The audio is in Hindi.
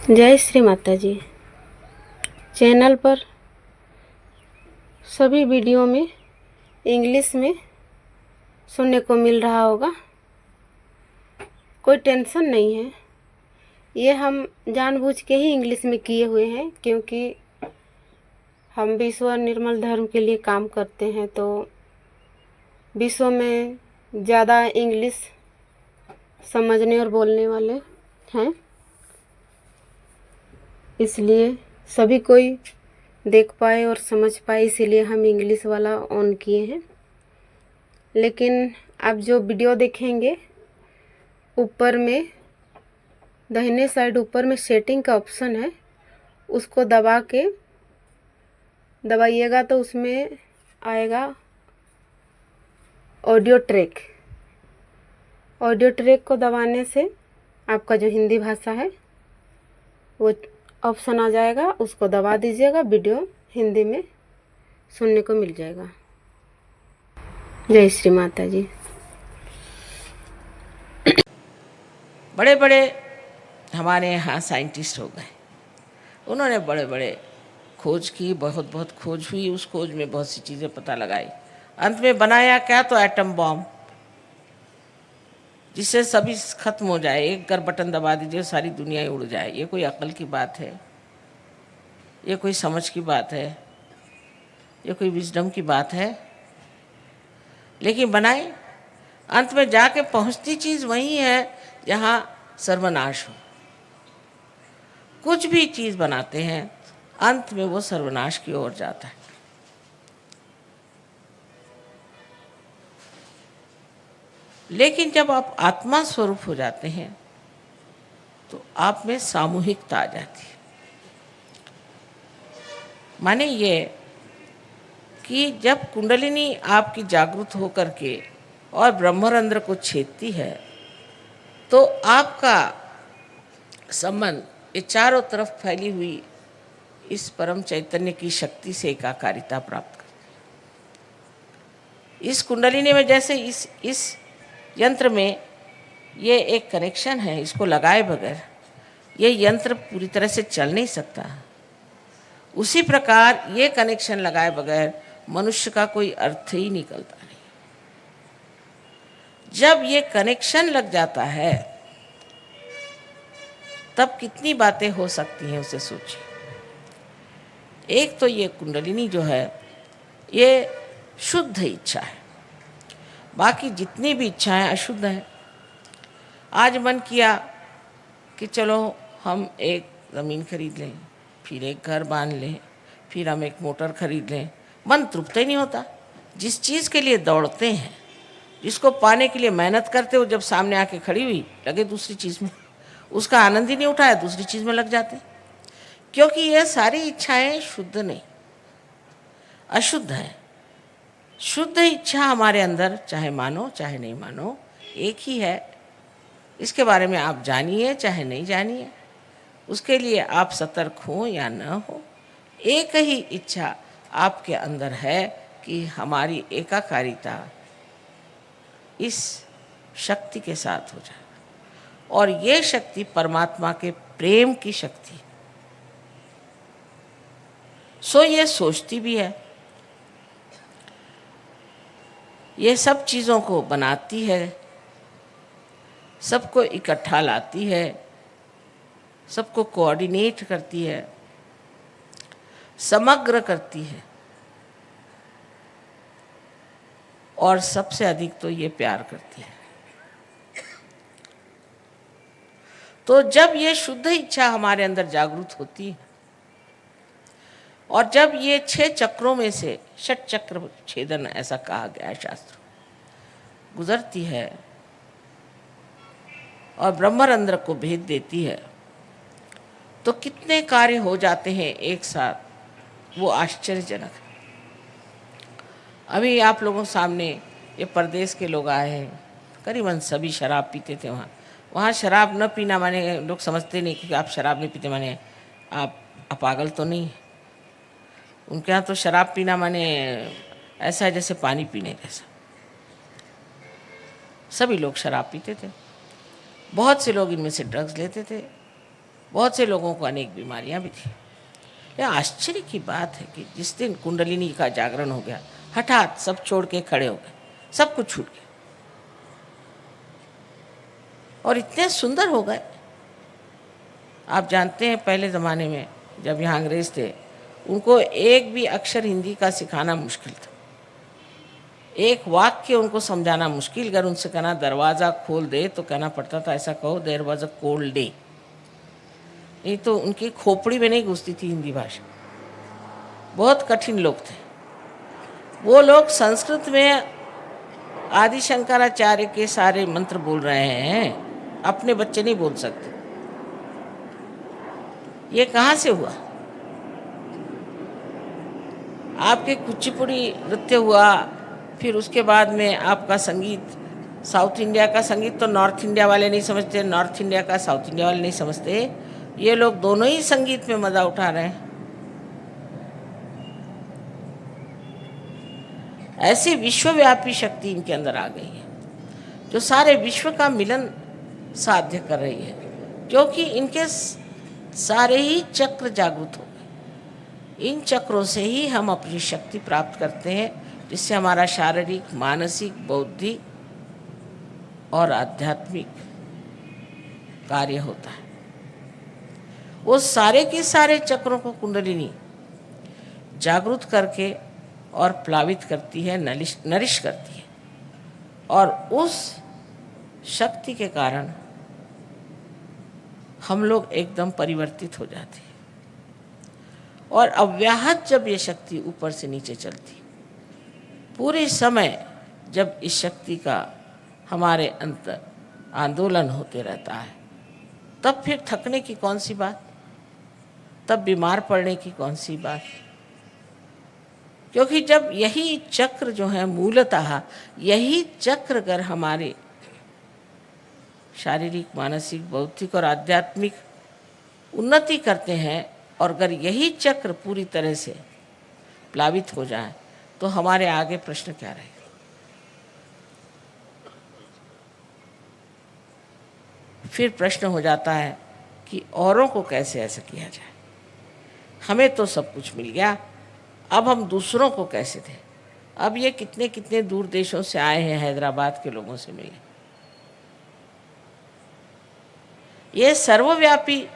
जय श्री माता जी। चैनल पर सभी वीडियो में इंग्लिश में सुनने को मिल रहा होगा। कोई टेंशन नहीं है, ये हम जानबूझ के ही इंग्लिश में किए हुए हैं, क्योंकि हम विश्व निर्मल धर्म के लिए काम करते हैं। तो विश्व में ज़्यादा इंग्लिश समझने और बोलने वाले हैं, इसलिए सभी कोई देख पाए और समझ पाए, इसीलिए हम इंग्लिश वाला ऑन किए हैं। लेकिन आप जो वीडियो देखेंगे, ऊपर में दाहिने साइड ऊपर में सेटिंग का ऑप्शन है, उसको दबाइएगा तो उसमें आएगा ऑडियो ट्रैक। ऑडियो ट्रैक को दबाने से आपका जो हिंदी भाषा है वो ऑप्शन आ जाएगा, उसको दबा दीजिएगा, वीडियो हिंदी में सुनने को मिल जाएगा। जय श्री माता जी। बड़े बड़े हमारे यहाँ साइंटिस्ट हो गए, उन्होंने बड़े बड़े खोज की, बहुत बहुत खोज हुई, उस खोज में बहुत सी चीज़ें पता लगाई। अंत में बनाया क्या? तो एटम बॉम्ब, जिससे सभी खत्म हो जाए। एक कर बटन दबा दीजिए, सारी दुनिया ही उड़ जाए। ये कोई अक्ल की बात है? ये कोई समझ की बात है? ये कोई विजडम की बात है? लेकिन बनाए, अंत में जाके पहुंचती चीज़ वही है जहाँ सर्वनाश हो। कुछ भी चीज़ बनाते हैं, अंत में वो सर्वनाश की ओर जाता है। लेकिन जब आप आत्मा स्वरूप हो जाते हैं तो आप में सामूहिकता आ जाती है। माने ये कि जब कुंडलिनी आपकी जागृत होकर के और ब्रह्मरंध्र को छेदती है तो आपका संबंध ये चारों तरफ फैली हुई इस परम चैतन्य की शक्ति से एकाकारिता प्राप्त करती है। इस कुंडलिनी में जैसे इस यंत्र में ये एक कनेक्शन है, इसको लगाए बगैर ये यंत्र पूरी तरह से चल नहीं सकता। उसी प्रकार ये कनेक्शन लगाए बगैर मनुष्य का कोई अर्थ ही निकलता नहीं। जब ये कनेक्शन लग जाता है तब कितनी बातें हो सकती हैं, उसे सोचिए। एक तो ये कुंडलिनी जो है ये शुद्ध इच्छा है, बाकी जितनी भी इच्छाएं अशुद्ध हैं। आज मन किया कि चलो हम एक ज़मीन खरीद लें, फिर एक घर बांध लें, फिर हम एक मोटर खरीद लें, मन तृप्त ही नहीं होता। जिस चीज़ के लिए दौड़ते हैं, जिसको पाने के लिए मेहनत करते हो, जब सामने आके खड़ी हुई लगे दूसरी चीज़ में, उसका आनंद ही नहीं उठाया, दूसरी चीज़ में लग जाते। क्योंकि ये सारी इच्छाएं शुद्ध नहीं, अशुद्ध है। शुद्ध इच्छा हमारे अंदर, चाहे मानो चाहे नहीं मानो, एक ही है। इसके बारे में आप जानिए चाहे नहीं जानिए, उसके लिए आप सतर्क हो या न हो, एक ही इच्छा आपके अंदर है कि हमारी एकाकारिता इस शक्ति के साथ हो जाए। और ये शक्ति परमात्मा के प्रेम की शक्ति। सो ये सोचती भी है, ये सब चीज़ों को बनाती है, सबको इकट्ठा लाती है, सबको कोऑर्डिनेट करती है, समग्र करती है, और सबसे अधिक तो ये प्यार करती है। तो जब ये शुद्ध इच्छा हमारे अंदर जागृत होती है और जब ये 6 चक्रों में से षट चक्र छेदन ऐसा कहा गया है शास्त्र, गुजरती है और ब्रह्मरंध्र को भेद देती है, तो कितने कार्य हो जाते हैं एक साथ, वो आश्चर्यजनक है। अभी आप लोगों के सामने ये परदेश के लोग आए हैं, करीबन सभी शराब पीते थे। वहाँ शराब न पीना माने, लोग समझते नहीं कि आप शराब नहीं पीते माने आप पागल तो नहीं। उनके यहाँ तो शराब पीना माने ऐसा है जैसे पानी पीने जैसा। सभी लोग शराब पीते थे, बहुत से लोग इनमें से ड्रग्स लेते थे, बहुत से लोगों को अनेक बीमारियां भी थी। यह आश्चर्य की बात है कि जिस दिन कुंडलिनी का जागरण हो गया, हठात सब छोड़ के खड़े हो गए, सब कुछ छूट गया और इतने सुंदर हो गए। आप जानते हैं पहले ज़माने में जब यहाँ अंग्रेज थे, उनको एक भी अक्षर हिंदी का सिखाना मुश्किल था, एक वाक्य उनको समझाना मुश्किल। अगर उनसे कहना दरवाज़ा खोल दे तो कहना पड़ता था ऐसा कहो, there was a cold day. नहीं तो उनकी खोपड़ी में नहीं घुसती थी हिंदी भाषा। बहुत कठिन लोग थे वो लोग। संस्कृत में आदि शंकराचार्य के सारे मंत्र बोल रहे हैं, अपने बच्चे नहीं बोल सकते। ये कहाँ से हुआ? आपके कुचिपुड़ी नृत्य हुआ, फिर उसके बाद में आपका संगीत, साउथ इंडिया का संगीत तो नॉर्थ इंडिया वाले नहीं समझते, नॉर्थ इंडिया का साउथ इंडिया वाले नहीं समझते। ये लोग दोनों ही संगीत में मज़ा उठा रहे हैं। ऐसी विश्वव्यापी शक्ति इनके अंदर आ गई है जो सारे विश्व का मिलन साध्य कर रही है, क्योंकि इनके सारे ही चक्र जागृत हो गए। इन चक्रों से ही हम अपनी शक्ति प्राप्त करते हैं, जिससे हमारा शारीरिक, मानसिक, बौद्धिक और आध्यात्मिक कार्य होता है। वो सारे के सारे चक्रों को कुंडलिनी जागृत करके और प्लावित करती है, नरिश करती है, और उस शक्ति के कारण हम लोग एकदम परिवर्तित हो जाते हैं। और अव्याहत जब ये शक्ति ऊपर से नीचे चलती, पूरे समय जब इस शक्ति का हमारे अंतर आंदोलन होते रहता है, तब फिर थकने की कौन सी बात, तब बीमार पड़ने की कौन सी बात। क्योंकि जब यही चक्र जो है मूलतः यही चक्र अगर हमारे शारीरिक, मानसिक, बौद्धिक और आध्यात्मिक उन्नति करते हैं, और अगर यही चक्र पूरी तरह से प्लावित हो जाए तो हमारे आगे प्रश्न क्या रहेगा? फिर प्रश्न हो जाता है कि औरों को कैसे ऐसा किया जाए। हमें तो सब कुछ मिल गया, अब हम दूसरों को कैसे दें? अब ये कितने कितने दूर देशों से आए हैं, हैदराबाद के लोगों से मिले। ये सर्वव्यापी